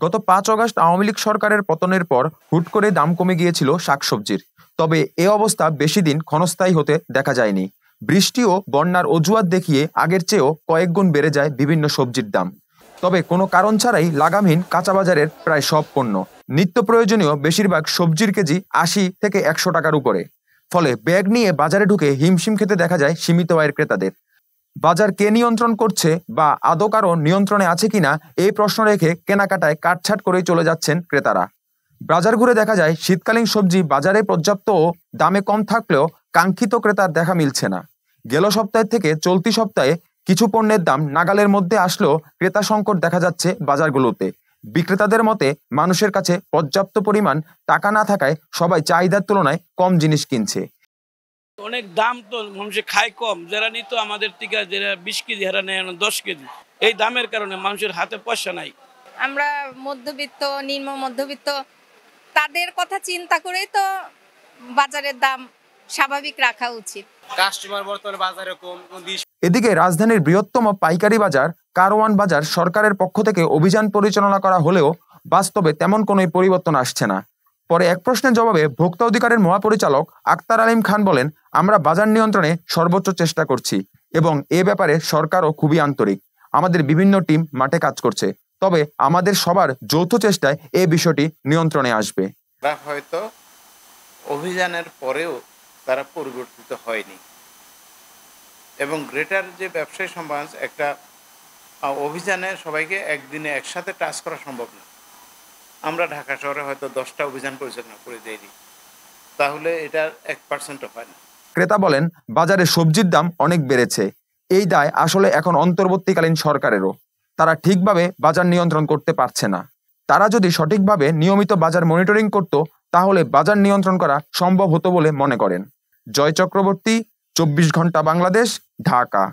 গত ৫ অগাস্ট আওয়ামী লীগ সরকারের পতনের পর হুট করে দাম কমে গিয়েছিল শাকসবজির। তবে এ অবস্থা বেশি দিন ক্ষণস্থায়ী হতে দেখা যায়নি। বৃষ্টি ও বন্যার অজুহাত দেখিয়ে আগের চেয়েও কয়েক গুণ বেড়ে যায় বিভিন্ন সবজির দাম। তবে কোনো কারণ ছাড়াই লাগামহীন কাঁচাবাজারের প্রায় সব পণ্য, নিত্য প্রয়োজনীয় বেশিরভাগ সবজির কেজি ৮০ থেকে ১০০ টাকার উপরে। ফলে ব্যাগ নিয়ে বাজারে ঢুকে হিমশিম খেতে দেখা যায় সীমিত আয়ের ক্রেতাদের। বাজার কে নিয়ন্ত্রণ করছে বা আদৌ কারো নিয়ন্ত্রণে আছে কিনা এই প্রশ্ন রেখে কেনাকাটায় কাটছাট করেই চলে যাচ্ছেন ক্রেতারা। বাজার ঘুরে দেখা যায় শীতকালীন সবজি বাজারে পর্যাপ্ত ও দামে কম থাকলেও কাঙ্ক্ষিত ক্রেতার দেখা মিলছে না। গেল সপ্তাহ থেকে চলতি সপ্তাহে কিছু পণ্যের দাম নাগালের মধ্যে আসলেও ক্রেতা সংকট দেখা যাচ্ছে বাজারগুলোতে। বিক্রেতাদের মতে মানুষের কাছে পর্যাপ্ত পরিমাণ টাকা না থাকায় সবাই চাহিদার তুলনায় কম জিনিস কিনছে। অনেক দাম তো মানুষ খায় কম, যারা নিত আমাদের থেকে, যারা 20 কেজি হারা নেয় 10 কেজি, এই দামের কারণে মানুষের হাতে পয়সা নাই। আমরা মধ্যবিত্ত, নিম্ন মধ্যবিত্ত, তাদের কথা চিন্তা করেই তো বাজারের দাম স্বাভাবিক রাখা উচিত। কাস্টমার বর্তমানে বাজারে কম। এদিকে রাজধানীর বৃহত্তম পাইকারি বাজার কারওয়ান বাজার সরকারের পক্ষ থেকে অভিযান পরিচালনা করা হলেও বাস্তবে তেমন কোনো পরিবর্তন আসছে না। পরে এক প্রশ্নের জবাবে ভোক্তা অধিকারের মহাপরিচালক আক্তার আলীম খান বলেন, আমরা বাজার নিয়ন্ত্রণে সর্বোচ্চ চেষ্টা করছি এবং এ ব্যাপারে সরকারও খুবই আন্তরিক। আমাদের বিভিন্ন টিম মাঠে কাজ করছে, তবে আমাদের সবার যৌথ চেষ্টায় এই বিষয়টি নিয়ন্ত্রণে আসবে। হয়তো অভিযানের পরেও তারা পরিবর্তিত হয়নি এবং গ্রেটার যে ব্যবসায়ী সমাজ একটা অভিযানে সবাইকে একদিনে একসাথে টাচ করা সম্ভব না। আমরা ঢাকা শহরে হয়তো 10টা অভিযান পরিচালনা করে দিই, তাহলে এটার 1% হয় না। ক্রেতা বলেন, বাজারে সবজির দাম অনেক বেড়েছে। এই দায় আসলে এখন অন্তর্বর্তীকালীন সরকারেরও। তারা ঠিকভাবে বাজার নিয়ন্ত্রণ করতে পারছে না। তারা যদি সঠিকভাবে নিয়মিত বাজার মনিটরিং করত তাহলে বাজার নিয়ন্ত্রণ করা সম্ভব হতো বলে মনে করেন। জয় চক্রবর্তী, 24 ঘন্টা বাংলাদেশ, ঢাকা।